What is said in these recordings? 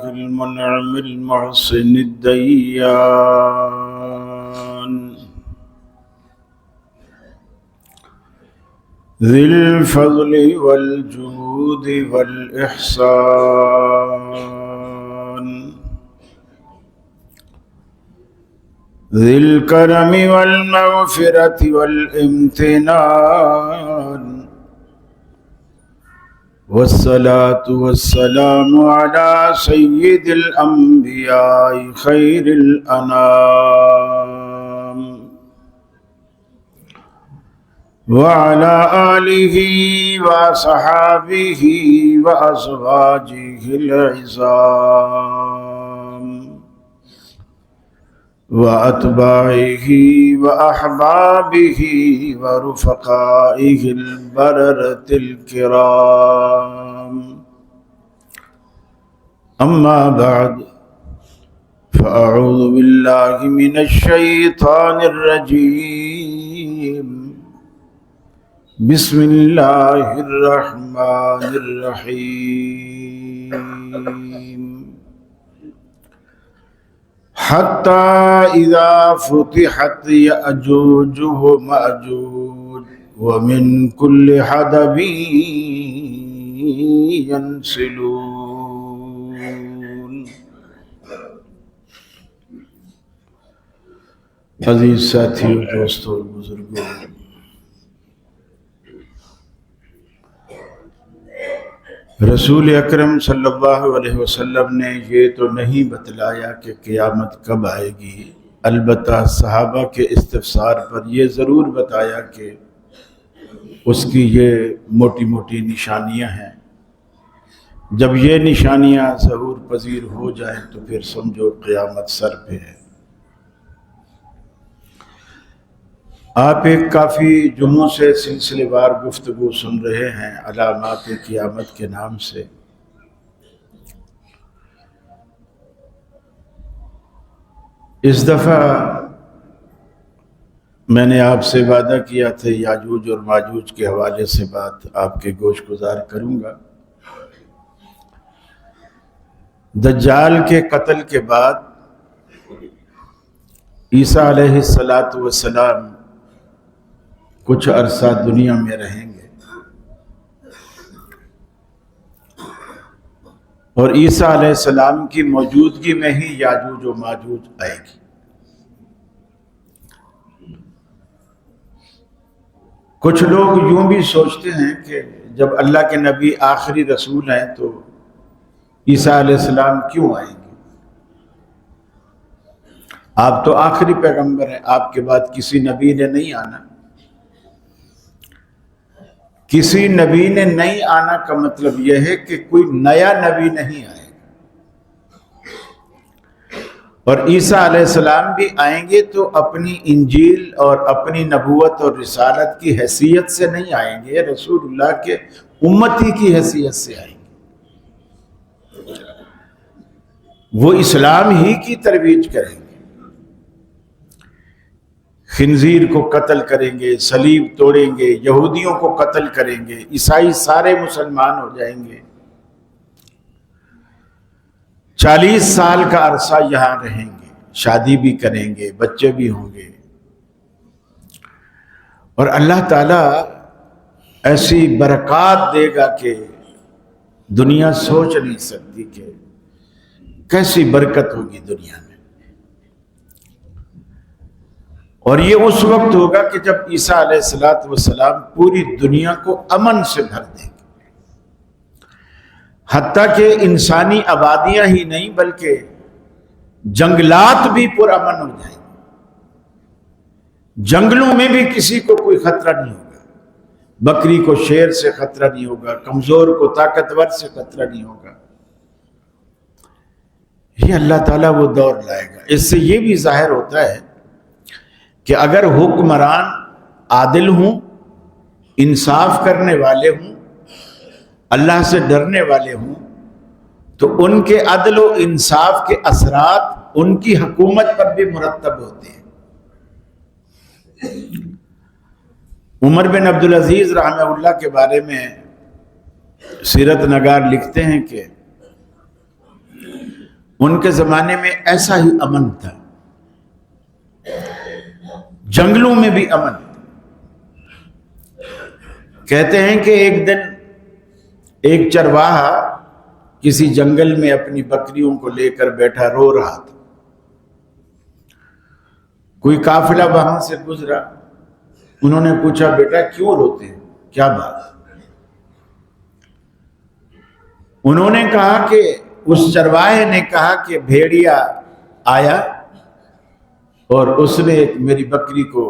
المنعم المحسن الديان ذي الفضل والجود والإحسان ذي الكرم والمغفرة والامتنان والصلاة والسلام على سيد الأنبياء خير الأنام وعلى آله وصحابه وأزواجه العظام وأتباعه وأحبابه ورفقائه البررة الكرام أما بعد فأعوذ بالله من الشيطان الرجيم بسم الله الرحمن الرحيم حتى إذا فتحت يأجوج ومأجوج ومن كل حدب ينسلون. عزیز ساتھیو، دوستو اور بزرگوں، رسول اکرم صلی اللہ علیہ وسلم نے یہ تو نہیں بتلایا کہ قیامت کب آئے گی، البتہ صحابہ کے استفسار پر یہ ضرور بتایا کہ اس کی یہ موٹی موٹی نشانیاں ہیں، جب یہ نشانیاں ظہور پذیر ہو جائیں تو پھر سمجھو قیامت سر پہ ہے۔ آپ ایک کافی جمعوں سے سلسلے وار گفتگو سن رہے ہیں علامات قیامت کے نام سے۔ اس دفعہ میں نے آپ سے وعدہ کیا تھا یاجوج اور ماجوج کے حوالے سے بات آپ کے گوش گزار کروں گا۔ دجال کے قتل کے بعد عیسیٰ علیہ السلام کچھ عرصہ دنیا میں رہیں گے اور عیسیٰ علیہ السلام کی موجودگی میں ہی یاجوج و ماجوج آئے گی۔ کچھ لوگ یوں بھی سوچتے ہیں کہ جب اللہ کے نبی آخری رسول ہیں تو عیسیٰ علیہ السلام کیوں آئیں گے؟ آپ تو آخری پیغمبر ہیں، آپ کے بعد کسی نبی نے نہیں آنا۔ کسی نبی نے نہیں آنا کا مطلب یہ ہے کہ کوئی نیا نبی نہیں آئے گا، اور عیسیٰ علیہ السلام بھی آئیں گے تو اپنی انجیل اور اپنی نبوت اور رسالت کی حیثیت سے نہیں آئیں گے، رسول اللہ کے امتی کی حیثیت سے آئیں گے۔ وہ اسلام ہی کی ترویج کریں گے، خنزیر کو قتل کریں گے، صلیب توڑیں گے، یہودیوں کو قتل کریں گے، عیسائی سارے مسلمان ہو جائیں گے، 40 سال کا عرصہ یہاں رہیں گے، شادی بھی کریں گے، بچے بھی ہوں گے، اور اللہ تعالیٰ ایسی برکات دے گا کہ دنیا سوچ نہیں سکتی کہ کیسی برکت ہوگی دنیا میں۔ اور یہ اس وقت ہوگا کہ جب عیسیٰ علیہ السلام پوری دنیا کو امن سے بھر دیں گے، حتیٰ کہ انسانی آبادیاں ہی نہیں بلکہ جنگلات بھی پر امن ہو جائیں گے، جنگلوں میں بھی کسی کو کوئی خطرہ نہیں ہوگا، بکری کو شیر سے خطرہ نہیں ہوگا، کمزور کو طاقتور سے خطرہ نہیں ہوگا۔ یہ اللہ تعالیٰ وہ دور لائے گا۔ اس سے یہ بھی ظاہر ہوتا ہے کہ اگر حکمران عادل ہوں، انصاف کرنے والے ہوں، اللہ سے ڈرنے والے ہوں، تو ان کے عدل و انصاف کے اثرات ان کی حکومت پر بھی مرتب ہوتے ہیں۔ عمر بن عبدالعزیز رحمہ اللہ کے بارے میں سیرت نگار لکھتے ہیں کہ ان کے زمانے میں ایسا ہی امن تھا، جنگلوں میں بھی امن تھا۔ کہتے ہیں کہ ایک دن ایک چرواہا کسی جنگل میں اپنی بکریوں کو لے کر بیٹھا رو رہا تھا۔ کوئی قافلہ وہاں سے گزرا، انہوں نے پوچھا بیٹا کیوں روتے ہیں، کیا بات؟ انہوں نے کہا کہ اس چرواہے نے کہا کہ بھیڑیا آیا اور اس نے میری بکری کو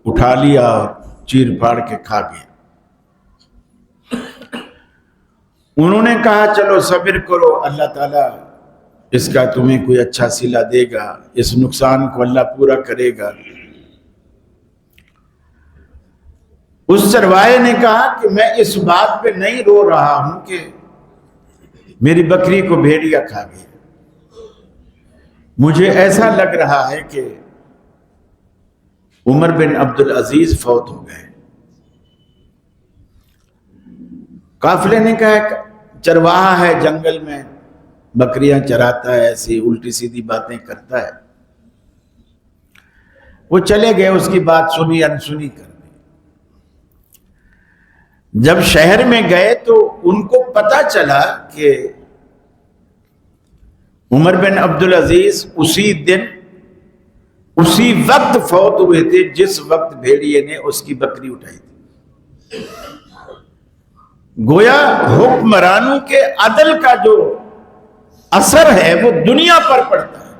اٹھا لیا اور چیر پھاڑ کے کھا گیا۔ انہوں نے کہا چلو صبر کرو، اللہ تعالیٰ اس کا تمہیں کوئی اچھا صلہ دے گا، اس نقصان کو اللہ پورا کرے گا۔ اس چرواہے نے کہا کہ میں اس بات پہ نہیں رو رہا ہوں کہ میری بکری کو بھیڑیا کھا گیا، مجھے ایسا لگ رہا ہے کہ عمر بن عبد العزیز فوت ہو گئے۔ قافلے نے کہا چرواہا ہے، جنگل میں بکریاں چراتا ہے، ایسی الٹی سیدھی باتیں کرتا ہے۔ وہ چلے گئے، اس کی بات سنی انسنی کر دی۔ جب شہر میں گئے تو ان کو پتا چلا کہ عمر بن عبد العزیز اسی دن اسی وقت فوت ہوئے تھے جس وقت بھیڑیے نے اس کی بکری اٹھائی تھی۔ گویا حکمرانوں کے عدل کا جو اثر ہے وہ دنیا پر پڑتا ہے،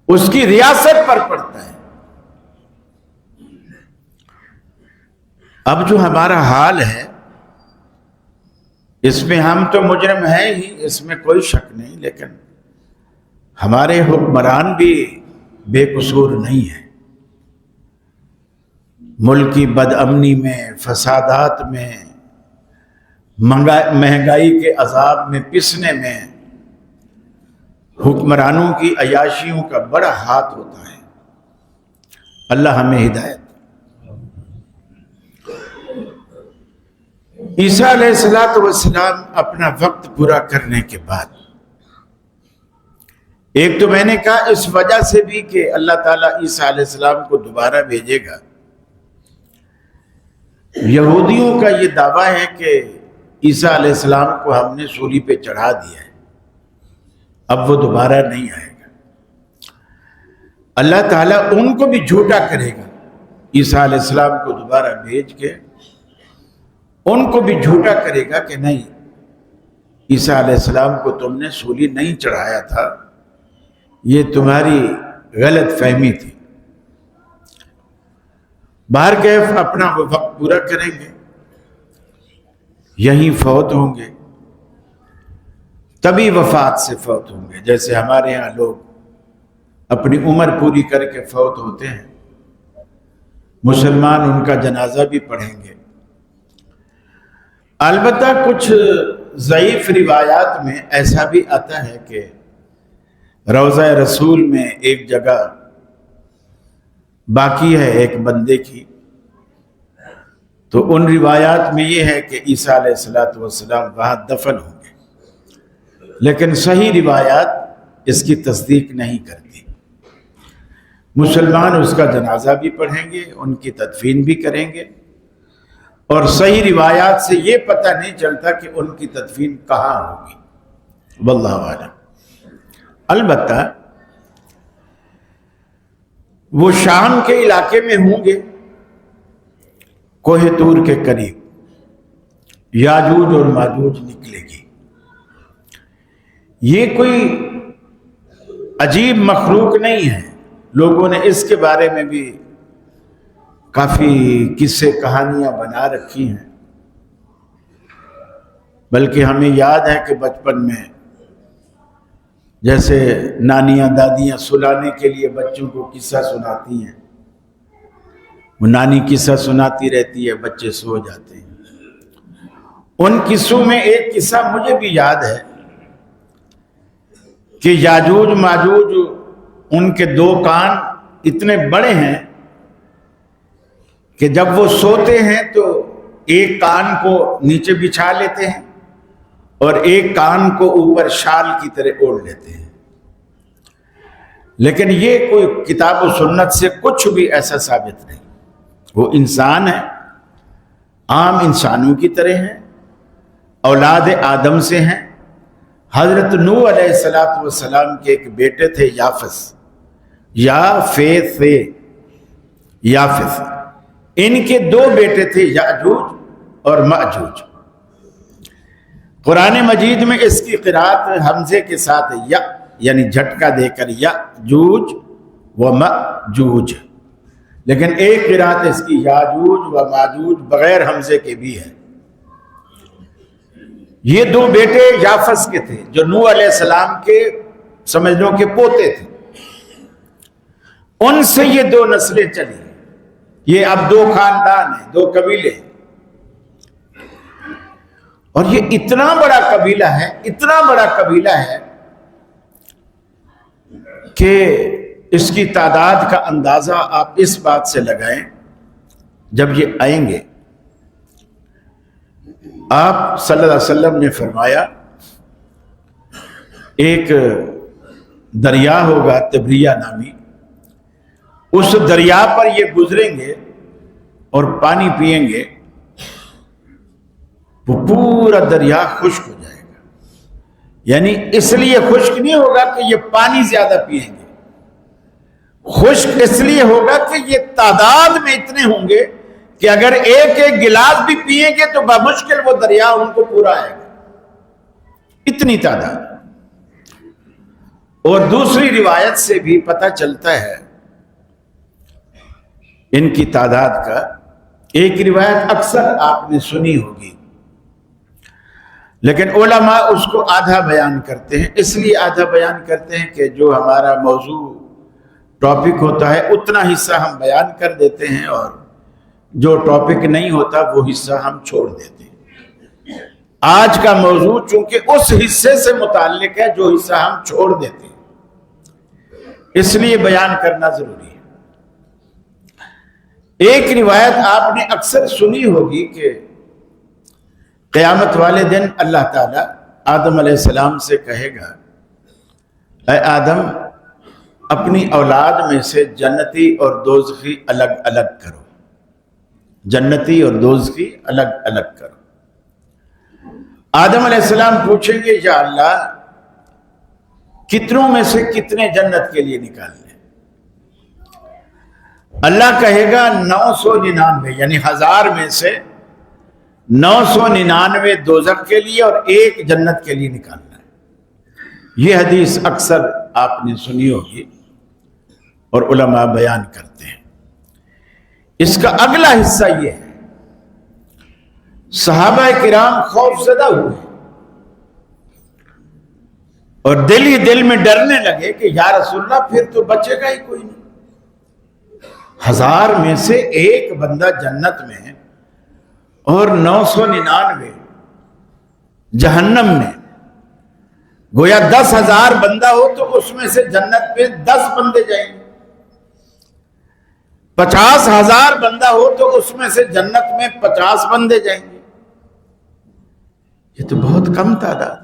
اس کی ریاست پر پڑتا ہے۔ اب جو ہمارا حال ہے اس میں ہم تو مجرم ہیں ہی، اس میں کوئی شک نہیں، لیکن ہمارے حکمران بھی بے قصور نہیں ہیں۔ ملک کی بد امنی میں، فسادات میں، مہنگائی کے عذاب میں پسنے میں حکمرانوں کی عیاشیوں کا بڑا ہاتھ ہوتا ہے۔ اللہ ہمیں ہدایت۔ عیسیٰ علیہ السلام اپنا وقت پورا کرنے کے بعد، ایک تو میں نے کہا اس وجہ سے بھی کہ اللہ تعالیٰ عیسیٰ علیہ السلام کو دوبارہ بھیجے گا۔ یہودیوں کا یہ دعویٰ ہے کہ عیسیٰ علیہ السلام کو ہم نے سولی پہ چڑھا دیا ہے، اب وہ دوبارہ نہیں آئے گا۔ اللہ تعالیٰ ان کو بھی جھوٹا کرے گا، عیسیٰ علیہ السلام کو دوبارہ بھیج کے ان کو بھی جھوٹا کرے گا کہ نہیں، عیسیٰ علیہ السلام کو تم نے سولی نہیں چڑھایا تھا، یہ تمہاری غلط فہمی تھی۔ بہرکیف اپنا وہ وقت پورا کریں گے، یہیں فوت ہوں گے، تبھی وفات سے فوت ہوں گے۔ جیسے ہمارے ہاں لوگ اپنی عمر پوری کر کے فوت ہوتے ہیں، مسلمان ان کا جنازہ بھی پڑھیں گے۔ البتہ کچھ ضعیف روایات میں ایسا بھی آتا ہے کہ روضہ رسول میں ایک جگہ باقی ہے ایک بندے کی، تو ان روایات میں یہ ہے کہ عیسیٰ علیہ السلام وہاں دفن ہوں گے، لیکن صحیح روایات اس کی تصدیق نہیں کرتی۔ مسلمان اس کا جنازہ بھی پڑھیں گے، ان کی تدفین بھی کریں گے، اور صحیح روایات سے یہ پتہ نہیں چلتا کہ ان کی تدفین کہاں ہوگی، واللہ اعلم۔ البتہ وہ شام کے علاقے میں ہوں گے، کوہ طور کے قریب یاجوج اور ماجوج نکلے گی۔ یہ کوئی عجیب مخلوق نہیں ہے، لوگوں نے اس کے بارے میں بھی کافی قصے کہانیاں بنا رکھی ہیں، بلکہ ہمیں یاد ہے کہ بچپن میں جیسے نانیاں دادیاں سلانے کے لیے بچوں کو قصہ سناتی ہیں، وہ نانی قصہ سناتی رہتی ہے، بچے سو جاتے ہیں۔ ان قصوں میں ایک قصہ مجھے بھی یاد ہے کہ یاجوج ماجوج ان کے دو کان اتنے بڑے ہیں کہ جب وہ سوتے ہیں تو ایک کان کو نیچے بچھا لیتے ہیں اور ایک کان کو اوپر شال کی طرح اوڑھ لیتے ہیں. لیکن یہ کوئی کتاب و سنت سے کچھ بھی ایسا ثابت نہیں. وہ انسان ہے، عام انسانوں کی طرح ہیں، اولاد آدم سے ہیں. حضرت نوح علیہ السلام کے ایک بیٹے تھے یافس، یافس. ان کے دو بیٹے تھے یاجوج اور ماجوج. قرآن مجید میں اس کی قرات حمزے کے ساتھ یا یعنی جھٹکا دے کر یاجوج و ماجوج، لیکن ایک قرات اس کی یاجوج و ماجوج بغیر حمزے کے بھی ہے. یہ دو بیٹے یافس کے تھے جو نوح علیہ السلام کے سمجھ لو کہ پوتے تھے. ان سے یہ دو نسلیں چلی. یہ اب دو خاندان ہیں، دو قبیلے ہیں. اور یہ اتنا بڑا قبیلہ ہے، اتنا بڑا قبیلہ ہے کہ اس کی تعداد کا اندازہ آپ اس بات سے لگائیں. جب یہ آئیں گے، آپ صلی اللہ علیہ وسلم نے فرمایا ایک دریا ہوگا تبریہ نامی، اس دریا پر یہ گزریں گے اور پانی پئیں گے، وہ پورا دریا خشک ہو جائے گا. یعنی اس لیے خشک نہیں ہوگا کہ یہ پانی زیادہ پئیں گے، خشک اس لیے ہوگا کہ یہ تعداد میں اتنے ہوں گے کہ اگر ایک ایک گلاس بھی پئیں گے تو بمشکل وہ دریا ان کو پورا آئے گا. اتنی تعداد. اور دوسری روایت سے بھی پتہ چلتا ہے ان کی تعداد کا. ایک روایت اکثر آپ نے سنی ہوگی، لیکن علماء اس کو آدھا بیان کرتے ہیں. اس لیے آدھا بیان کرتے ہیں کہ جو ہمارا موضوع ٹاپک ہوتا ہے اتنا حصہ ہم بیان کر دیتے ہیں، اور جو ٹاپک نہیں ہوتا وہ حصہ ہم چھوڑ دیتے ہیں. آج کا موضوع چونکہ اس حصے سے متعلق ہے جو حصہ ہم چھوڑ دیتے ہیں، اس لیے بیان کرنا ضروری ہے. ایک روایت آپ نے اکثر سنی ہوگی کہ قیامت والے دن اللہ تعالیٰ آدم علیہ السلام سے کہے گا، اے آدم، اپنی اولاد میں سے جنتی اور دوزخی الگ الگ کرو. جنتی اور دوزخی الگ الگ کرو. آدم علیہ السلام پوچھیں گے، یا اللہ، کتنوں میں سے کتنے جنت کے لیے نکال لیں؟ اللہ کہے گا 999، یعنی 1000 میں سے 999 دوزخ کے لیے اور ایک جنت کے لیے نکالنا ہے. یہ حدیث اکثر آپ نے سنی ہوگی اور علماء بیان کرتے ہیں. اس کا اگلا حصہ یہ ہے، صحابہ کرام خوف زدہ ہوئے اور دل ہی دل میں ڈرنے لگے کہ یا رسول اللہ پھر تو بچے گا ہی کوئی نہیں. 1000 میں سے ایک بندہ جنت میں اور 999 جہنم میں. گویا 10,000 بندہ ہو تو اس میں سے جنت میں 10 بندے جائیں گے. 50,000 بندہ ہو تو اس میں سے جنت میں 50 بندے جائیں گے. یہ تو بہت کم تعداد.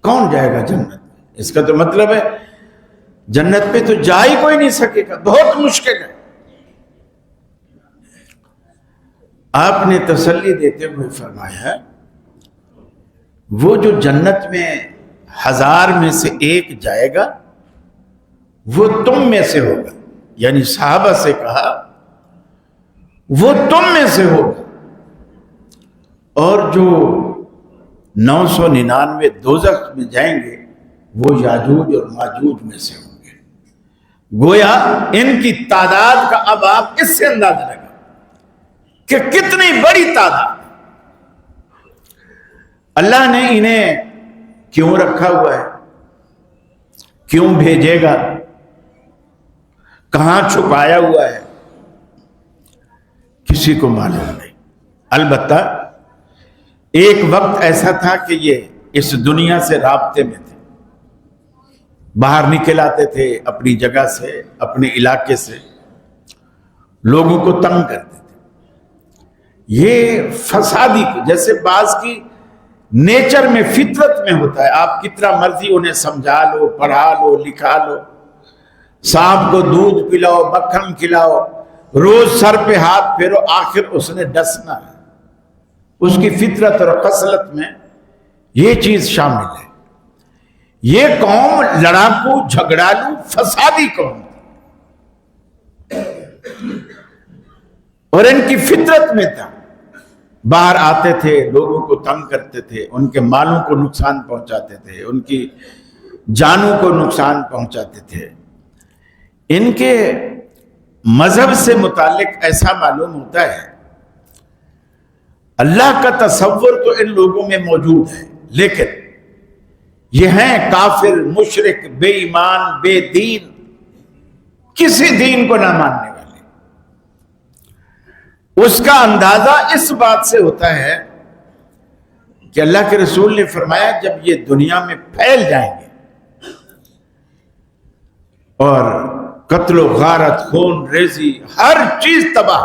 کون جائے گا جنت میں؟ اس کا تو مطلب ہے جنت پہ تو جا ہی کوئی نہیں سکے گا، بہت مشکل ہے. آپ نے تسلی دیتے ہوئے فرمایا، وہ جو جنت میں 1000 میں سے ایک جائے گا وہ تم میں سے ہوگا. یعنی صحابہ سے کہا وہ تم میں سے ہوگا، اور جو 999 دوزخ میں جائیں گے وہ یاجوج اور ماجوج میں سے ہوں گے. گویا ان کی تعداد کا اب آپ اس سے اندازہ لگا کہ کتنی بڑی تعداد. اللہ نے انہیں کیوں رکھا ہوا ہے، کیوں بھیجے گا، کہاں چھپایا ہوا ہے، کسی کو معلوم نہیں. البتہ ایک وقت ایسا تھا کہ یہ اس دنیا سے رابطے میں تھے، باہر نکل آتے تھے اپنی جگہ سے، اپنے علاقے سے، لوگوں کو تنگ کرتے تھے. یہ فسادی، جیسے بعض کی نیچر میں، فطرت میں ہوتا ہے. آپ کتنا مرضی انہیں سمجھا لو، پڑھا لو، لکھا لو، سانپ کو دودھ پلاؤ، مکھن کھلاؤ، روز سر پہ ہاتھ پھیرو، آخر اس نے ڈسنا ہے. اس کی فطرت اور خصلت میں یہ چیز شامل ہے. یہ قوم لڑاکو، جھگڑالو، فسادی قوم تھی اور ان کی فطرت میں تھا. باہر آتے تھے، لوگوں کو تنگ کرتے تھے، ان کے مالوں کو نقصان پہنچاتے تھے، ان کی جانوں کو نقصان پہنچاتے تھے. ان کے مذہب سے متعلق ایسا معلوم ہوتا ہے اللہ کا تصور تو ان لوگوں میں موجود ہے، لیکن یہ ہیں کافر، مشرک، بے ایمان، بے دین، کسی دین کو نہ ماننے والے. اس کا اندازہ اس بات سے ہوتا ہے کہ اللہ کے رسول نے فرمایا جب یہ دنیا میں پھیل جائیں گے اور قتل و غارت، خون ریزی، ہر چیز تباہ،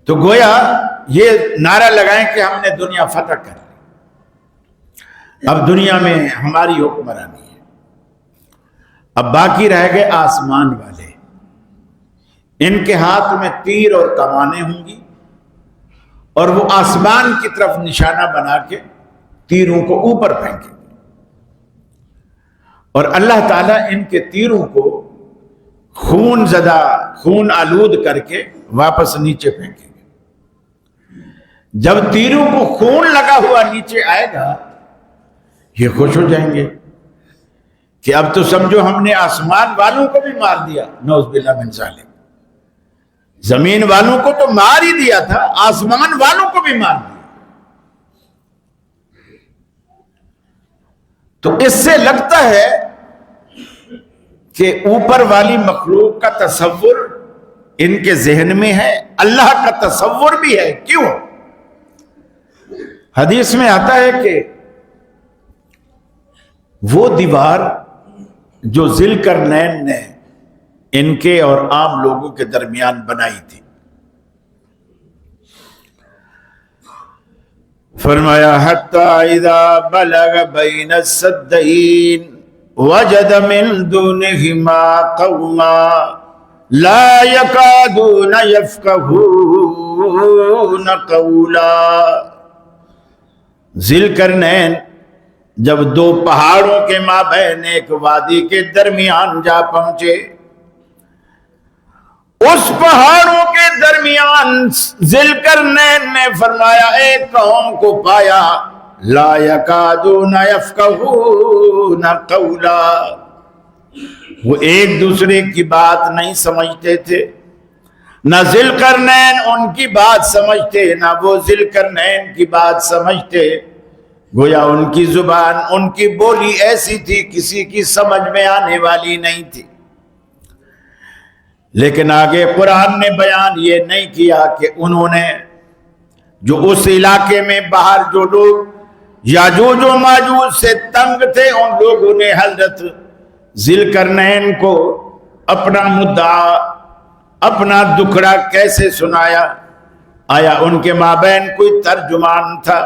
تو گویا یہ نعرہ لگائیں کہ ہم نے دنیا فتح کر لی، اب دنیا میں ہماری حکمرانی ہے. اب باقی رہ گئے آسمان والے. ان کے ہاتھ میں تیر اور کمانیں ہوں گی اور وہ آسمان کی طرف نشانہ بنا کے تیروں کو اوپر پھینکیں گے، اور اللہ تعالیٰ ان کے تیروں کو خون زدہ، خون آلود کر کے واپس نیچے پھینکیں گے. جب تیروں کو خون لگا ہوا نیچے آئے گا یہ خوش ہو جائیں گے کہ اب تو سمجھو ہم نے آسمان والوں کو بھی مار دیا، نعوذ باللہ من ذالک. زمین والوں کو تو مار ہی دیا تھا، آسمان والوں کو بھی مار دیا. تو اس سے لگتا ہے کہ اوپر والی مخلوق کا تصور ان کے ذہن میں ہے، اللہ کا تصور بھی ہے. کیوں؟ حدیث میں آتا ہے کہ وہ دیوار جو ذوالقرنین نے ان کے اور عام لوگوں کے درمیان بنائی تھی، فرمایا حتی اذا بلغ بین السدین وجد من دونہما قوما لا یکادون یفقہون قولا. ذوالقرنین جب دو پہاڑوں کے مابین ایک وادی کے درمیان جا پہنچے، اس پہاڑوں کے درمیان ذوالقرنین نے فرمایا ایک قوم کو پایا لا یکادون یفقہون قولا، وہ ایک دوسرے کی بات نہیں سمجھتے تھے. نہ ذوالقرنین ان کی بات سمجھتے، نہ وہ ذوالقرنین کی بات سمجھتے. گویا ان کی زبان، ان کی بولی ایسی تھی کسی کی سمجھ میں آنے والی نہیں تھی. لیکن آگے قرآن نے بیان یہ نہیں کیا کہ انہوں نے جو اس علاقے میں باہر جو لوگ یاجوج و ماجوج سے تنگ تھے، ان لوگوں نے حضرت ذوالقرنین کو اپنا مدعا، اپنا دکھڑا کیسے سنایا. آیا ان کے مابین کوئی ترجمان تھا؟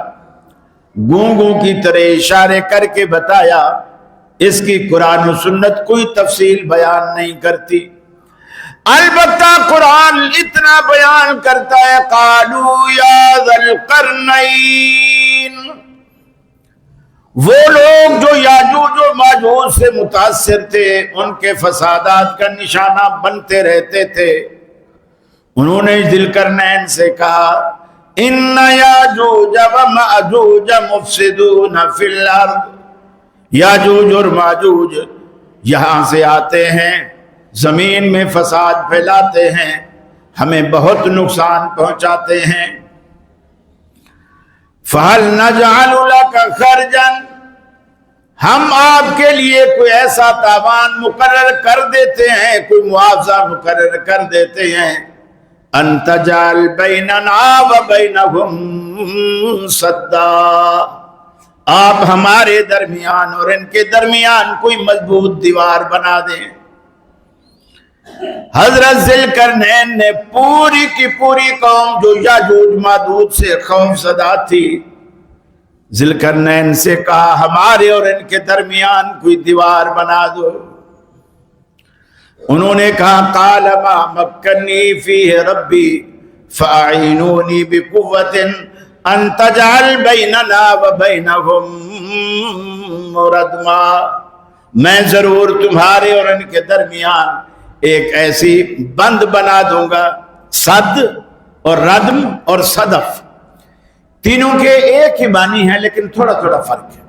گونگوں کی طرح اشارے کر کے بتایا. اس کی قرآن و سنت کوئی تفصیل بیان نہیں کرتی. البتہ قرآن اتنا بیان کرتا ہے قالوا یا ذا القرنین، وہ لوگ جو یاجوج و ماجوج سے متاثر تھے، ان کے فسادات کا نشانہ بنتے رہتے تھے، انہوں نے ذوالقرنین سے کہا ان یاجوج و ماجوج مفسدون فی الارض، یاجوج اور ماجوج یہاں سے آتے ہیں، زمین میں فساد پھیلاتے ہیں، ہمیں بہت نقصان پہنچاتے ہیں. فَهَلْ نَجْعَلُ لَكَ خَرْجًا، ہم آپ کے لیے کوئی ایسا تاوان مقرر کر دیتے ہیں، کوئی معاوضہ مقرر کر دیتے ہیں، أَن تَجْعَلْ بَيْنَنَا وَبَيْنَهُمْ سَدًّا، آپ ہمارے درمیان اور ان کے درمیان کوئی مضبوط دیوار بنا دیں. حضرت ذوالقرنین نے پوری کی پوری قوم جو یاجوج ماجوج سے خوف زدہ تھی، ذوالقرنین سے کہا ہمارے اور ان کے درمیان کوئی دیوار بنا دو۔ انہوں نے کہا قال ما مکنی فیہ ربی فاعینونی بقوت ان تجعل بیننا وبینہم ردما، میں ضرور تمہارے اور ان کے درمیان ایک ایسی بند بنا دوں گا، صد اور ردم اور صدف تینوں کے ایک ہی معنی ہے لیکن تھوڑا تھوڑا فرق ہے۔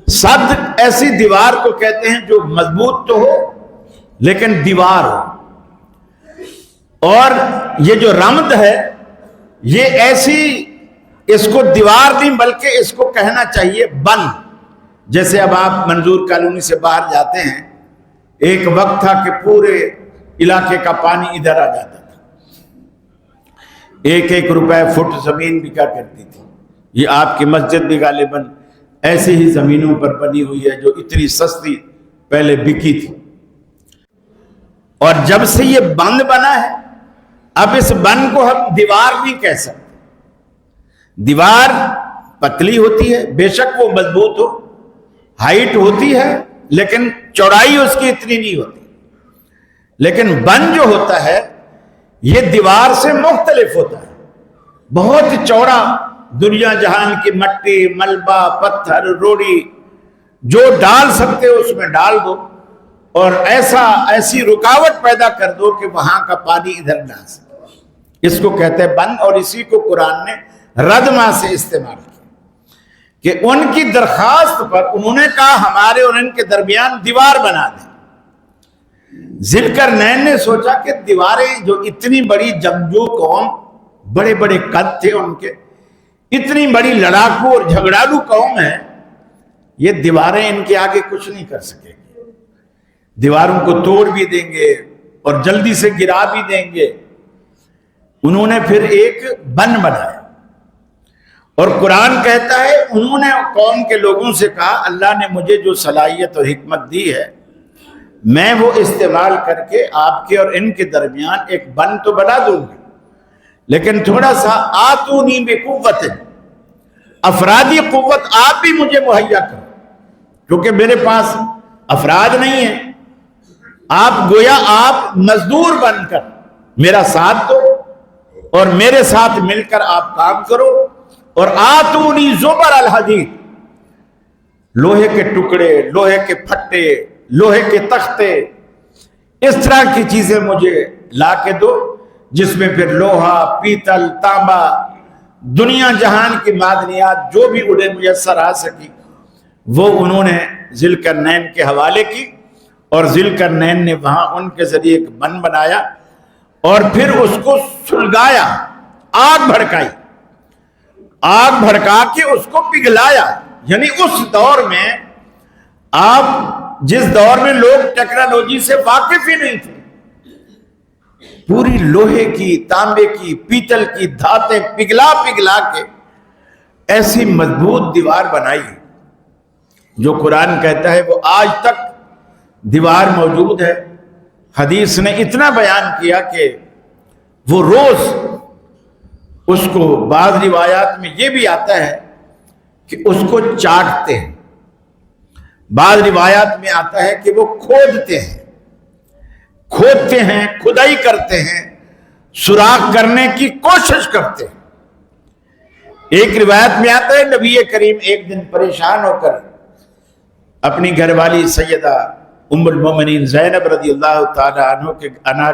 صد ایسی دیوار کو کہتے ہیں جو مضبوط تو ہو لیکن دیوار ہو، اور یہ جو رمد ہے یہ ایسی، اس کو دیوار نہیں بلکہ اس کو کہنا چاہیے بند۔ جیسے اب آپ منظور کالونی سے باہر جاتے ہیں، ایک وقت تھا کہ پورے علاقے کا پانی ادھر آ جاتا تھا، 1-1 روپے فٹ زمین بکا کرتی تھی۔ یہ آپ کی مسجد بھی غالباً ایسی ہی زمینوں پر بنی ہوئی ہے جو اتنی سستی پہلے بکی تھی، اور جب سے یہ بند بنا ہے اب اس بند کو ہم دیوار نہیں کہہ سکتے۔ دیوار پتلی ہوتی ہے، بے شک وہ مضبوط ہو، ہائٹ ہوتی ہے لیکن چوڑائی اس کی اتنی نہیں ہوتی، لیکن بند جو ہوتا ہے یہ دیوار سے مختلف ہوتا ہے، بہت چوڑا، دنیا جہان کی مٹی، ملبہ، پتھر، روڑی جو ڈال سکتے ہو اس میں ڈال دو، اور ایسی رکاوٹ پیدا کر دو کہ وہاں کا پانی ادھر نہ آ سکے۔ اس کو کہتے ہیں بند، اور اسی کو قرآن نے ردما سے استعمال کیا کہ ان کی درخواست پر انہوں نے کہا ہمارے اور ان کے درمیان دیوار بنا دیں۔ ذوالقرنین نے سوچا کہ دیواریں، جو اتنی بڑی جنگجو قوم، بڑے بڑے قد تھے ان کے، اتنی بڑی لڑاکو اور جھگڑالو قوم ہے، یہ دیواریں ان کے آگے کچھ نہیں کر سکے گی، دیواروں کو توڑ بھی دیں گے اور جلدی سے گرا بھی دیں گے۔ انہوں نے پھر ایک بن بنایا، اور قرآن کہتا ہے انہوں نے قوم کے لوگوں سے کہا اللہ نے مجھے جو صلاحیت اور حکمت دی ہے میں وہ استعمال کر کے آپ کے اور ان کے درمیان ایک بن تو بنا دوں گا، لیکن تھوڑا سا آتونی بقوت، افرادی قوت آپ بھی مجھے مہیا کرو، کیونکہ میرے پاس افراد نہیں ہیں۔ آپ گویا آپ مزدور بن کر میرا ساتھ دو اور میرے ساتھ مل کر آپ کام کرو، اور آتونی زبر الحدید، لوہے کے ٹکڑے، لوہے کے پھٹے، لوہے کے تختے، اس طرح کی چیزیں مجھے لا کے دو جس میں پھر لوہا، پیتل، تانبا، دنیا جہان کی معدنیات جو بھی انہیں میسر آ سکی وہ انہوں نے ذوالقرنین کے حوالے کی، اور ذوالقرنین نے وہاں ان کے ذریعے ایک بن بنایا اور پھر اس کو سلگایا، آگ بھڑکائی، آگ بھڑکا کے اس کو پگھلایا۔ یعنی اس دور میں، آپ جس دور میں لوگ ٹیکنالوجی سے واقف ہی نہیں تھے، پوری لوہے کی، تانبے کی، پیتل کی دھاتیں پگھلا پگھلا کے ایسی مضبوط دیوار بنائی جو قرآن کہتا ہے وہ آج تک دیوار موجود ہے۔ حدیث نے اتنا بیان کیا کہ وہ روز اس کو، بعض روایات میں یہ بھی آتا ہے کہ اس کو چاٹتے ہیں، بعض روایات میں آتا ہے کہ وہ کھودتے ہیں، کھدائی کرتے ہیں، سوراخ کرنے کی کوشش کرتے ہیں۔ ایک روایت میں آتا ہے نبی کریم ایک دن پریشان ہو کر اپنی گھر والی سیدہ ام المومنین زینب رضی اللہ تعالی عنہ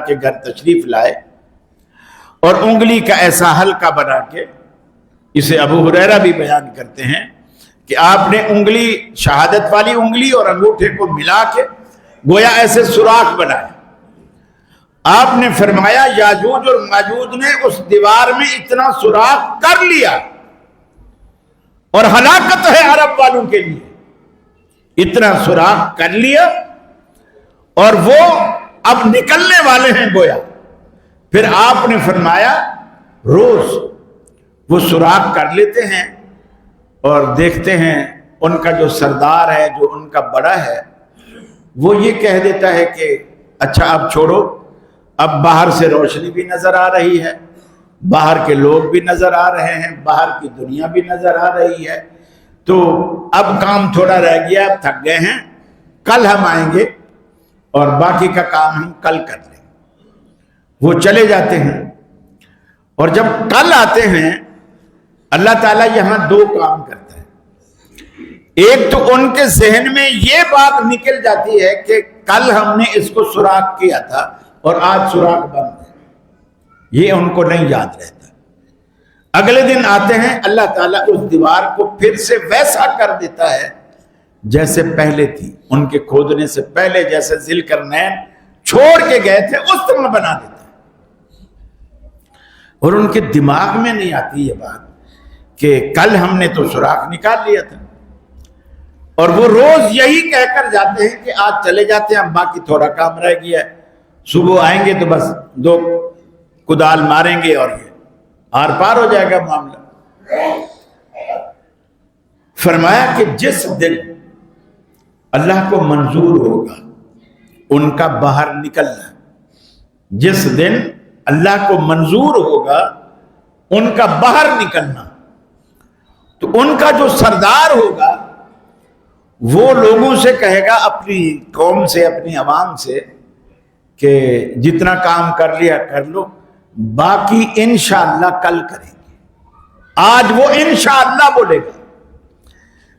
کے گھر تشریف لائے، اور انگلی کا ایسا حلقہ بنا کے، اسے ابو ہریرہ بھی بیان کرتے ہیں کہ آپ نے انگلی، شہادت والی انگلی اور انگوٹھے کو ملا کے گویا ایسے سوراخ بنائے۔ آپ نے فرمایا یاجوج اور ماجوج نے اس دیوار میں اتنا سوراخ کر لیا، اور ہلاکت ہے عرب والوں کے لیے، اتنا سوراخ کر لیا اور وہ اب نکلنے والے ہیں گویا۔ پھر آپ نے فرمایا روز وہ سوراخ کر لیتے ہیں اور دیکھتے ہیں ان کا جو سردار ہے، جو ان کا بڑا ہے، وہ یہ کہہ دیتا ہے کہ اچھا اب چھوڑو، اب باہر سے روشنی بھی نظر آ رہی ہے، باہر کے لوگ بھی نظر آ رہے ہیں، باہر کی دنیا بھی نظر آ رہی ہے، تو اب کام تھوڑا رہ گیا، اب تھک گئے ہیں، کل ہم آئیں گے اور باقی کا کام ہم کل کر لیں گے۔ وہ چلے جاتے ہیں، اور جب کل آتے ہیں اللہ تعالیٰ یہاں دو کام کرتا ہے۔ ایک تو ان کے ذہن میں یہ بات نکل جاتی ہے کہ کل ہم نے اس کو سوراخ کیا تھا اور آج سوراخ بند ہے، یہ ان کو نہیں یاد رہتا۔ اگلے دن آتے ہیں، اللہ تعالیٰ اس دیوار کو پھر سے ویسا کر دیتا ہے جیسے پہلے تھی، ان کے کھودنے سے پہلے جیسے ذوالقرنین چھوڑ کے گئے تھے اس طرح بنا دیتا ہے۔ اور ان کے دماغ میں نہیں آتی یہ بات کہ کل ہم نے تو سوراخ نکال لیا تھا، اور وہ روز یہی کہہ کر جاتے ہیں کہ آج چلے جاتے ہیں، باقی تھوڑا کام رہ گیا ہے، صبح آئیں گے تو بس 2 کدال ماریں گے اور یہ آر پار ہو جائے گا معاملہ۔ فرمایا کہ جس دن اللہ کو منظور ہوگا ان کا باہر نکلنا، جس دن اللہ کو منظور ہوگا ان کا باہر نکلنا، تو ان کا جو سردار ہوگا وہ لوگوں سے کہے گا، اپنی قوم سے، اپنی عوام سے، کہ جتنا کام کر لیا کر لو، باقی انشاءاللہ کل کریں گے۔ آج وہ انشاءاللہ بولے گا۔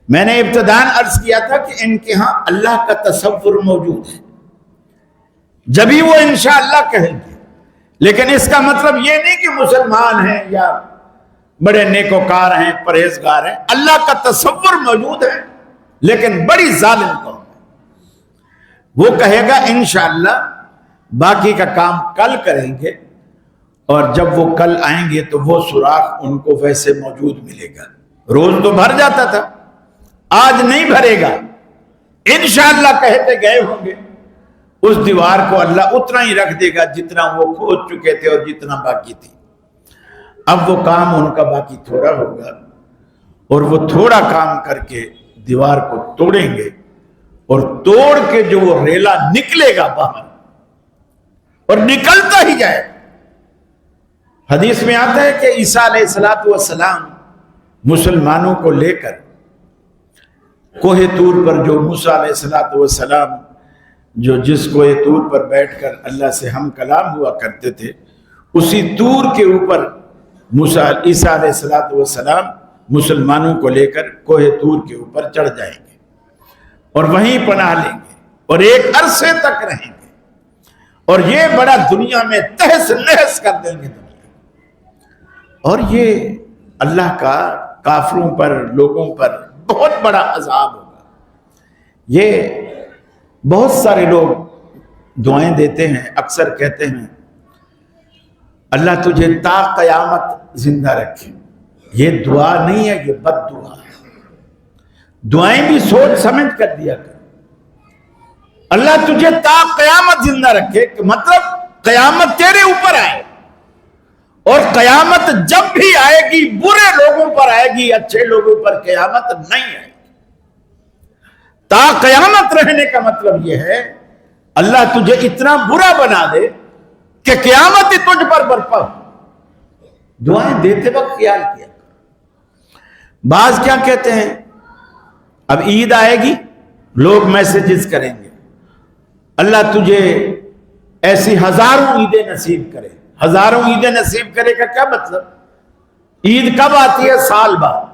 میں نے ابتداً عرض کیا تھا کہ ان کے ہاں اللہ کا تصور موجود ہے، جبھی وہ انشاءاللہ کہیں گے، لیکن اس کا مطلب یہ نہیں کہ مسلمان ہیں یا بڑے نیکوکار ہیں، پرہیزگار ہیں۔ اللہ کا تصور موجود ہے لیکن بڑی ظالم قوم ہے۔ وہ کہے گا انشاءاللہ باقی کا کام کل کریں گے، اور جب وہ کل آئیں گے تو وہ سوراخ ان کو ویسے موجود ملے گا۔ روز تو بھر جاتا تھا، آج نہیں بھرے گا، انشاءاللہ کہتے گئے ہوں گے، اس دیوار کو اللہ اتنا ہی رکھ دے گا جتنا وہ کھود چکے تھے اور جتنا باقی تھی۔ اب وہ کام ان کا باقی تھوڑا ہوگا، اور وہ تھوڑا کام کر کے دیوار کو توڑیں گے، اور توڑ کے جو وہ ریلا نکلے گا باہر، اور نکلتا ہی جائے۔ حدیث میں آتا ہے کہ عیسیٰ علیہ السلام مسلمانوں کو لے کر کوہ طور پر، جو موسیٰ علیہ السلام جو جس کوہ طور پر بیٹھ کر اللہ سے ہم کلام ہوا کرتے تھے، اسی طور کے اوپر عیسیٰ علیہ السلام مسلمانوں کو لے کر کوہ طور کے اوپر چڑھ جائیں گے، اور وہیں پناہ لیں گے، اور ایک عرصے تک رہیں گے، اور یہ بڑا دنیا میں تہس نہس کر دیں گے دنیا۔ اور یہ اللہ کا کافروں پر، لوگوں پر بہت بڑا عذاب ہوگا۔ یہ بہت سارے لوگ دعائیں دیتے ہیں، اکثر کہتے ہیں اللہ تجھے تا قیامت زندہ رکھے۔ یہ دعا نہیں ہے، یہ بد دعا ہے۔ دعائیں بھی سوچ سمجھ کر دیا کر۔ اللہ تجھے تا قیامت زندہ رکھے کہ مطلب قیامت تیرے اوپر آئے، اور قیامت جب بھی آئے گی برے لوگوں پر آئے گی، اچھے لوگوں پر قیامت نہیں آئے گی۔ تا قیامت رہنے کا مطلب یہ ہے اللہ تجھے اتنا برا بنا دے کہ قیامت ہی تجھ پر برپا ہو۔ دعائیں دیتے وقت خیال کیا۔ بعض کیا کہتے ہیں، اب عید آئے گی، لوگ میسیجز کریں گے، اللہ تجھے ایسی ہزاروں عیدیں نصیب کرے۔ ہزاروں عیدیں نصیب کرے کا کیا مطلب؟ عید کب آتی ہے؟ سال بعد۔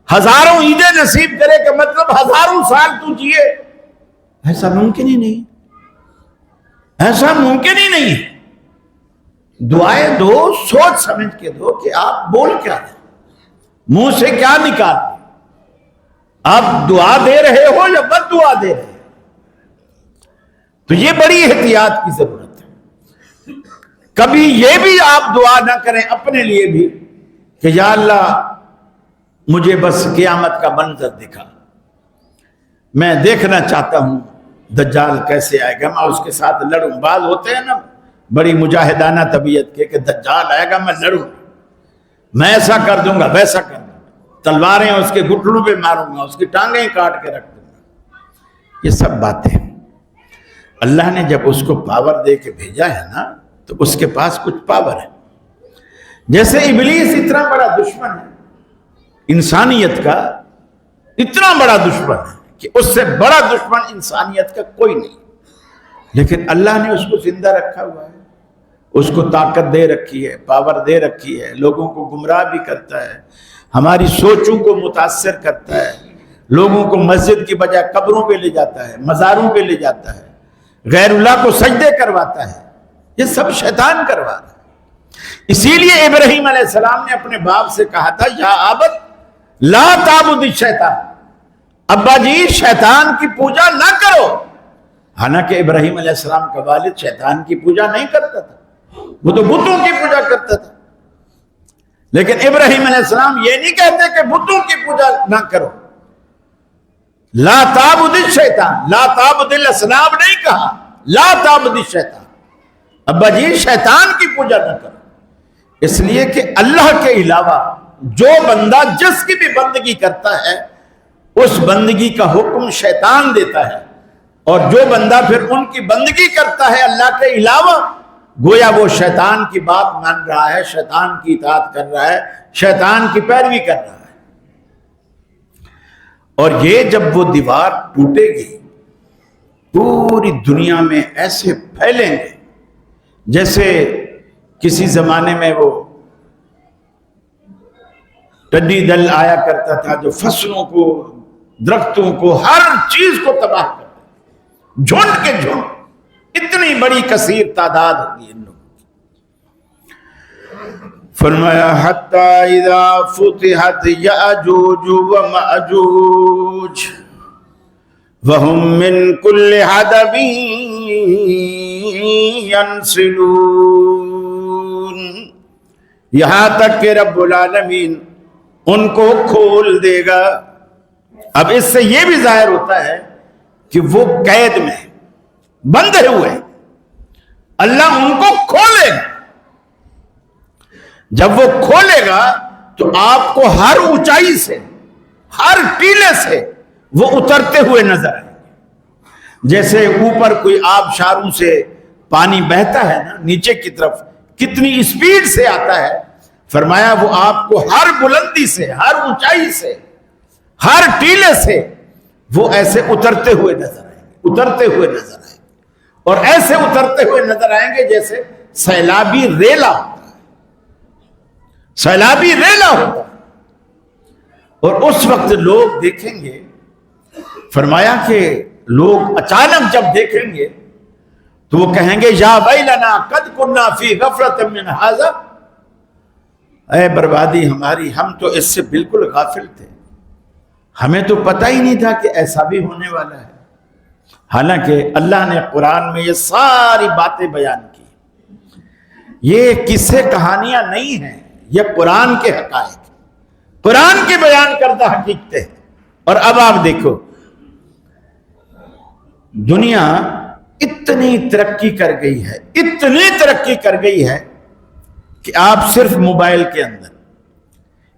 ہزاروں عیدیں نصیب کرے کا مطلب ہزاروں سال تو جیے۔ ایسا ممکن ہی نہیں، ایسا ممکن ہی نہیں ہے۔ دعائیں دو، سوچ سمجھ کے دو کہ آپ بول کیا رہے، منہ سے کیا نکال رہے، آپ دعا دے رہے ہو یا بد دعا دے رہے ہیں۔ تو یہ بڑی احتیاط کی ضرورت ہے۔ کبھی یہ بھی آپ دعا نہ کریں اپنے لیے بھی کہ یا اللہ مجھے بس قیامت کا منظر دکھا، میں دیکھنا چاہتا ہوں دجال کیسے آئے گا، میں اس کے ساتھ لڑوں۔ بعض ہوتے ہیں نا بڑی مجاہدانہ طبیعت کے کہ دجال آئے گا میں لڑوں، میں ایسا کر دوں گا ویسا کر دوں گا، تلواریں اس کے گھٹنوں پہ ماروں گا، اس کی ٹانگیں کاٹ کے رکھ دوں گا۔ یہ سب باتیں اللہ نے جب اس کو پاور دے کے بھیجا ہے نا، تو اس کے پاس کچھ پاور ہے. جیسے ابلیس اتنا بڑا دشمن ہے انسانیت کا، اتنا بڑا دشمن ہے کہ اس سے بڑا دشمن انسانیت کا کوئی نہیں، لیکن اللہ نے اس کو زندہ رکھا ہوا ہے، اس کو طاقت دے رکھی ہے، پاور دے رکھی ہے، لوگوں کو گمراہ بھی کرتا ہے، ہماری سوچوں کو متاثر کرتا ہے، لوگوں کو مسجد کی بجائے قبروں پہ لے جاتا ہے، مزاروں پہ لے جاتا ہے، غیر اللہ کو سجدے کرواتا ہے. یہ سب شیطان کروا رہا ہے. اسی لیے ابراہیم علیہ السلام نے اپنے باپ سے کہا تھا یا ابت لا تعبد الشیطان، ابا جی شیطان کی پوجا نہ کرو. حالانکہ ابراہیم علیہ السلام کا والد شیطان کی پوجا نہیں کرتا تھا، وہ تو بتوں کی پوجا کرتا تھا. لیکن ابراہیم علیہ السلام یہ نہیں کہتے کہ بتوں کی پوجا نہ کرو. لا تعبد الشیطان، لا تعبد الاصنام نہیں کہا، لا تعبد الشیطان. ابا جی شیطان کی پوجا نہ کرو. اس لیے کہ اللہ کے علاوہ جو بندہ جس کی بھی بندگی کرتا ہے اس بندگی کا حکم شیطان دیتا ہے، اور جو بندہ پھر ان کی بندگی کرتا ہے اللہ کے علاوہ گویا وہ شیطان کی بات مان رہا ہے، شیطان کی اطاعت کر رہا ہے، شیطان کی پیروی کر رہا ہے. اور یہ جب وہ دیوار ٹوٹے گی پوری دنیا میں ایسے پھیلیں گے جیسے کسی زمانے میں وہ ٹڈی دل آیا کرتا تھا جو فصلوں کو، درختوں کو، ہر چیز کو تباہ کرتا، جھنڈ کے جھنڈ، اتنی بڑی کثیر تعداد ہوگی ان لوگوں کی. فرمایا حتی اذا فتحت یأجوج ومأجوج وهم من كل حدب ينسلون، یہاں تک کہ رب العالمین ان کو کھول دے گا. اب اس سے یہ بھی ظاہر ہوتا ہے کہ وہ قید میں بندھے ہوئے، اللہ ان کو کھولے گا. جب وہ کھولے گا تو آپ کو ہر اونچائی سے، ہر ٹیلے سے وہ اترتے ہوئے نظر آئیں گے. جیسے اوپر کوئی آبشاروں سے پانی بہتا ہے نا نیچے کی طرف، کتنی اسپیڈ سے آتا ہے. فرمایا وہ آپ کو ہر بلندی سے، ہر اونچائی سے، ہر ٹیلے سے وہ ایسے اترتے ہوئے نظر آئیں گے، اترتے ہوئے نظر آئیں گے. اور ایسے اترتے ہوئے نظر آئیں گے جیسے سیلابی ریلا ہوتا ہے، سیلابی ریلا ہوتا ہے. اور اس وقت لوگ دیکھیں گے، فرمایا کہ لوگ اچانک جب دیکھیں گے تو وہ کہیں گے یا ویلنا قد کنا فی غفلۃ من ھذا، اے بربادی ہماری، ہم تو اس سے بالکل غافل تھے، ہمیں تو پتہ ہی نہیں تھا کہ ایسا بھی ہونے والا ہے. حالانکہ اللہ نے قرآن میں یہ ساری باتیں بیان کی، یہ قصے کہانیاں نہیں ہیں، یہ قرآن کے حقائق، قرآن کے بیان کردہ حقیقتیں. اور اب آپ دیکھو دنیا اتنی ترقی کر گئی ہے، اتنی ترقی کر گئی ہے کہ آپ صرف موبائل کے اندر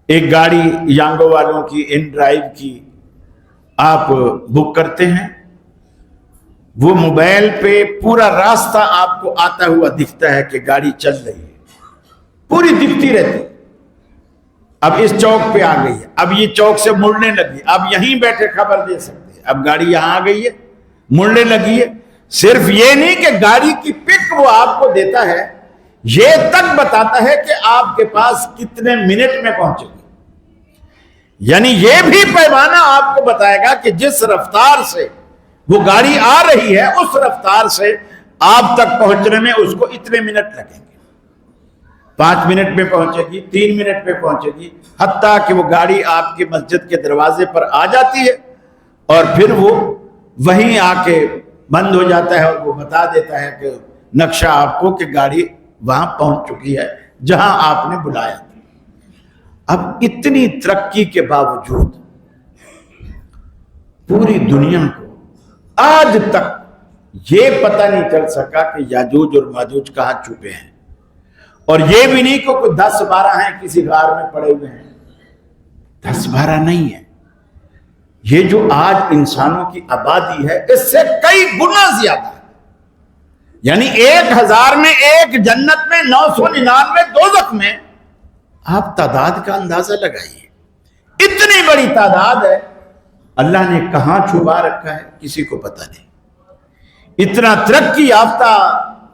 ایک گاڑی یانگو والوں کی ان ڈرائیو کی آپ بک کرتے ہیں، وہ موبائل پہ پورا راستہ آپ کو آتا ہوا دکھتا ہے کہ گاڑی چل رہی ہے، پوری دکھتی رہتی. اب اس چوک پہ آ گئی ہے، اب یہ چوک سے مڑنے لگی، اب یہیں بیٹھے خبر دے سکتے ہیں، اب گاڑی یہاں آ گئی ہے، مڑنے لگی ہے. صرف یہ نہیں کہ گاڑی کی پک وہ آپ کو دیتا ہے، یہ تک بتاتا ہے کہ آپ کے پاس کتنے منٹ میں پہنچے گی. یعنی یہ بھی پیمانہ آپ کو بتائے گا کہ جس رفتار سے وہ گاڑی آ رہی ہے اس رفتار سے آپ تک پہنچنے میں اس کو اتنے منٹ لگیں گے. 5 منٹ میں پہنچے گی، 3 منٹ میں پہنچے گی، حتیٰ کہ وہ گاڑی آپ کی مسجد کے دروازے پر آ جاتی ہے اور پھر وہ وہیں آ کے بند ہو جاتا ہے اور وہ بتا دیتا ہے کہ نقشہ آپ کو کہ گاڑی وہاں پہنچ چکی ہے جہاں آپ نے بلایا تھا. اب اتنی ترقی کے باوجود پوری دنیا کو آج تک یہ پتہ نہیں چل سکا کہ یاجوج اور ماجوج کہاں چھپے ہیں، اور یہ بھی نہیں کہ کوئی 10-12 ہیں کسی غار میں پڑے ہوئے ہیں. 10-12 نہیں ہے، یہ جو آج انسانوں کی آبادی ہے اس سے کئی گنا زیادہ ہے. یعنی 1000 میں ایک جنت میں، 999 دوزخ میں. آپ تعداد کا اندازہ لگائیے، اتنی بڑی تعداد ہے. اللہ نے کہاں چھپا رکھا ہے کسی کو پتہ نہیں. اتنا ترقی یافتہ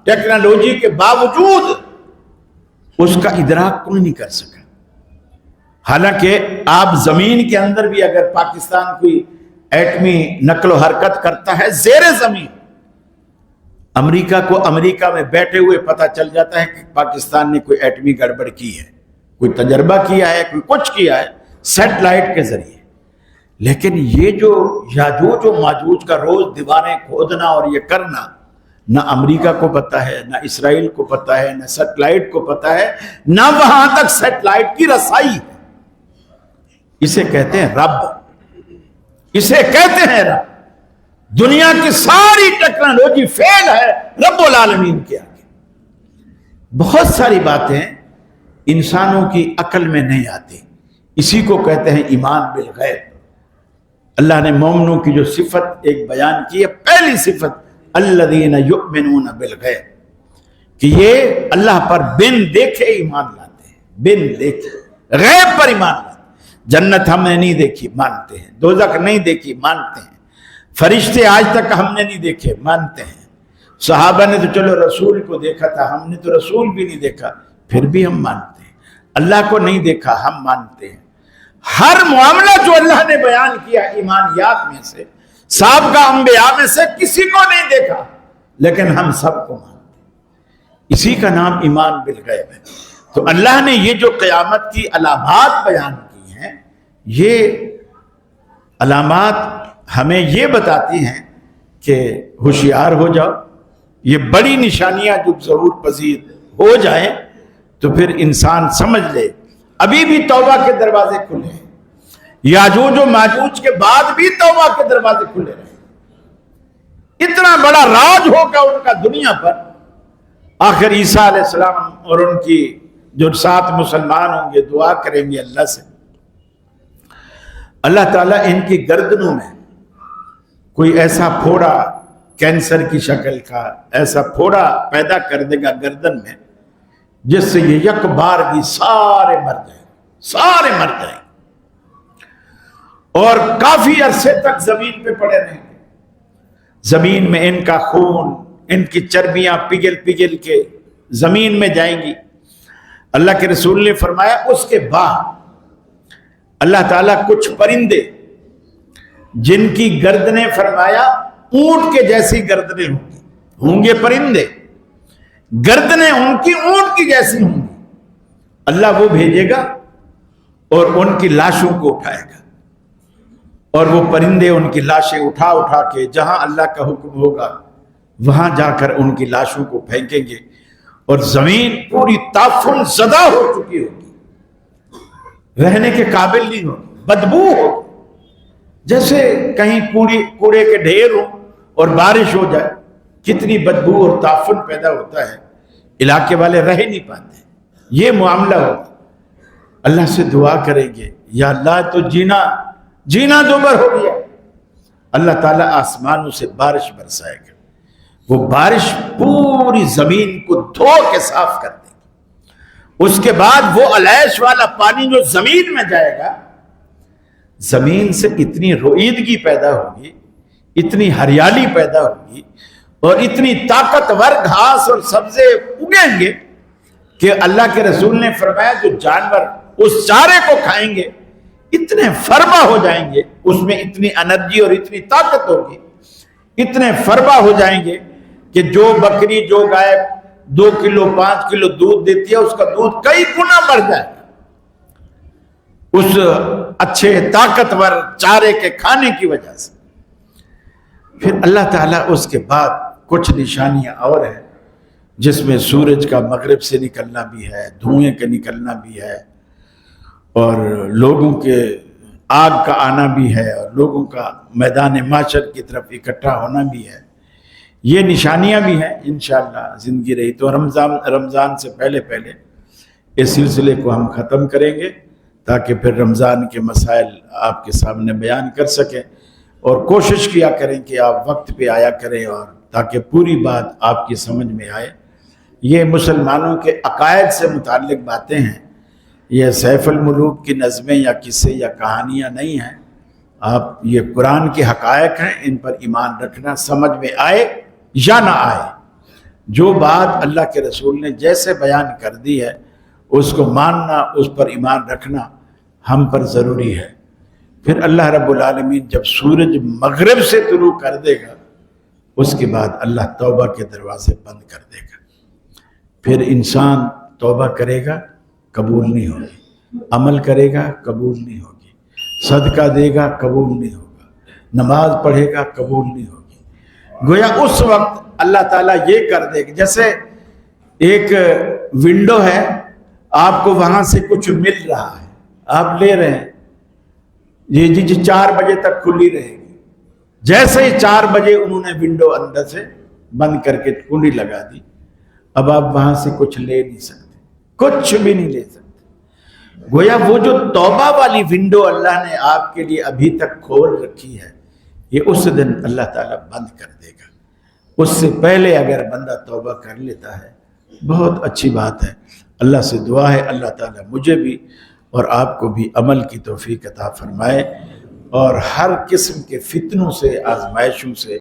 ٹیکنالوجی کے باوجود اس کا ادراک کوئی نہیں کر سکا. حالانکہ آپ زمین کے اندر بھی اگر پاکستان کوئی ایٹمی نقل و حرکت کرتا ہے زیر زمین، امریکہ کو امریکہ میں بیٹھے ہوئے پتہ چل جاتا ہے کہ پاکستان نے کوئی ایٹمی گڑبڑ کی ہے، کوئی تجربہ کیا ہے، کوئی کچھ کیا ہے سیٹلائٹ کے ذریعے. لیکن یہ جو یاجوج و ماجوج کا روز دیواریں کھودنا اور یہ کرنا، نہ امریکہ کو پتہ ہے، نہ اسرائیل کو پتہ ہے، نہ سیٹلائٹ کو پتہ ہے، نہ وہاں تک سیٹلائٹ کی رسائی ہے. اسے کہتے ہیں رب، اسے کہتے ہیں رب. دنیا کی ساری ٹیکنالوجی فیل ہے رب العالمین کے آگے. بہت ساری باتیں انسانوں کی عقل میں نہیں آتی. اسی کو کہتے ہیں ایمان بالغیب. اللہ نے مومنوں کی جو صفت ایک بیان کی ہے، پہلی صفت الذین یؤمنون بالغیب، کہ یہ اللہ پر بن دیکھے ایمان لاتے ہیں. بن دیکھے غیب پر ایمان لاتے ہیں. جنت ہم نے نہیں دیکھی مانتے ہیں، دوزخ نہیں دیکھی مانتے ہیں، فرشتے آج تک ہم نے نہیں دیکھے مانتے ہیں. صحابہ نے تو چلو رسول کو دیکھا تھا، ہم نے تو رسول بھی نہیں دیکھا پھر بھی ہم مانتے ہیں. اللہ کو نہیں دیکھا ہم مانتے ہیں. ہر معاملہ جو اللہ نے بیان کیا ایمانیات میں سے، سابقہ انبیاء میں سے کسی کو نہیں دیکھا لیکن ہم سب کو مانتے ہیں. اسی کا نام ایمان بالغیب ہے. تو اللہ نے یہ جو قیامت کی علامات بیان کی ہیں، یہ علامات ہمیں یہ بتاتی ہیں کہ ہوشیار ہو جاؤ. یہ بڑی نشانیاں جو ظہور پذیر ہو جائیں تو پھر انسان سمجھ لے ابھی بھی توبہ کے دروازے کھلے ہیں. یاجوج و ماجوج کے بعد بھی توبہ کے دروازے کھلے رہے. اتنا بڑا راج ہوگا ان کا دنیا پر. آخر عیسیٰ علیہ السلام اور ان کی جو 7 مسلمان ہوں گے دعا کریں گے اللہ سے، اللہ تعالیٰ ان کی گردنوں میں کوئی ایسا پھوڑا کینسر کی شکل کا ایسا پھوڑا پیدا کر دے گا گردن میں، جس سے یہ یک بار بھی سارے مر جائیں، سارے مر جائیں اور کافی عرصے تک زمین پہ پڑے رہیں گے. زمین میں ان کا خون، ان کی چربیاں پگھل پگھل کے زمین میں جائیں گی. اللہ کے رسول نے فرمایا اس کے بعد اللہ تعالیٰ کچھ پرندے جن کی گردنیں فرمایا اونٹ کے جیسی گردنیں ہوں گے پرندے، گردنیں ان کی اونٹ کی جیسی ہوں گی، اللہ وہ بھیجے گا اور ان کی لاشوں کو اٹھائے گا اور وہ پرندے ان کی لاشیں اٹھا اٹھا کے جہاں اللہ کا حکم ہوگا وہاں جا کر ان کی لاشوں کو پھینکیں گے اور زمین پوری تعفن زدہ ہو چکی ہوگی، رہنے کے قابل نہیں ہوگی، بدبو ہوگی. جیسے کہیں کوڑے کے ڈھیر ہوں اور بارش ہو جائے کتنی بدبو اور تعفن پیدا ہوتا ہے، علاقے والے رہ نہیں پاتے. یہ معاملہ ہوگا. اللہ سے دعا کریں گے یا اللہ تو جینا دوبر ہو گیا. اللہ تعالیٰ آسمانوں سے بارش برسائے گا، وہ بارش پوری زمین کو دھو کے صاف کر دے گی. اس کے بعد وہ علیش والا پانی جو زمین میں جائے گا، زمین سے اتنی روئیدگی پیدا ہوگی، اتنی ہریالی پیدا ہوگی اور اتنی طاقتور گھاس اور سبزے اگیں گے کہ اللہ کے رسول نے فرمایا جو جانور اس چارے کو کھائیں گے اتنے فربا ہو جائیں گے، اس میں اتنی انرجی اور اتنی طاقت ہوگی، اتنے فربا ہو جائیں گے کہ جو بکری جو گائے 2 کلو 5 کلو دودھ دیتی ہے اس کا دودھ کئی گنا بڑھ جائے گا اس اچھے طاقتور چارے کے کھانے کی وجہ سے. پھر اللہ تعالیٰ اس کے بعد کچھ نشانیاں اور ہیں جس میں سورج کا مغرب سے نکلنا بھی ہے، دھوئیں کا نکلنا بھی ہے اور لوگوں کے آگ کا آنا بھی ہے اور لوگوں کا میدان معاشر کی طرف اکٹھا ہونا بھی ہے. یہ نشانیاں بھی ہیں. انشاءاللہ زندگی رہی تو رمضان سے پہلے اس سلسلے کو ہم ختم کریں گے تاکہ پھر رمضان کے مسائل آپ کے سامنے بیان کر سکیں. اور کوشش کیا کریں کہ آپ وقت پہ آیا کریں اور تاکہ پوری بات آپ کی سمجھ میں آئے۔ یہ مسلمانوں کے عقائد سے متعلق باتیں ہیں، یہ سیف الملوک کی نظمیں یا قصے یا کہانیاں نہیں ہیں۔ آپ یہ قرآن کے حقائق ہیں، ان پر ایمان رکھنا، سمجھ میں آئے یا نہ آئے۔ جو بات اللہ کے رسول نے جیسے بیان کر دی ہے اس کو ماننا، اس پر ایمان رکھنا ہم پر ضروری ہے۔ پھر اللہ رب العالمین جب سورج مغرب سے طلوع کر دے گا اس کے بعد اللہ توبہ کے دروازے بند کر دے گا۔ پھر انسان توبہ کرے گا، قبول نہیں ہوگی، عمل کرے گا، قبول نہیں ہوگی، صدقہ دے گا، قبول نہیں ہوگا، نماز پڑھے گا، قبول نہیں ہوگی۔ گویا اس وقت اللہ تعالیٰ یہ کر دے گا، جیسے ایک ونڈو ہے، آپ کو وہاں سے کچھ مل رہا ہے، آپ لے رہے ہیں، جی 4 بجے تک کھلی رہے گی۔ جیسے ہی 4 بجے انہوں نے ونڈو اندر سے بند کر کے کنڈی لگا دی، اب آپ وہاں سے کچھ لے نہیں سکتے، کچھ بھی نہیں لے سکتے۔ گویا وہ جو توبہ والی ونڈو اللہ نے آپ کے لیے ابھی تک کھول رکھی ہے، یہ اس دن اللہ تعالیٰ بند کر دے گا۔ اس سے پہلے اگر بندہ توبہ کر لیتا ہے بہت اچھی بات ہے۔ اللہ سے دعا ہے اللہ تعالیٰ مجھے بھی اور آپ کو بھی عمل کی توفیق عطا فرمائے اور ہر قسم کے فتنوں سے، آزمائشوں سے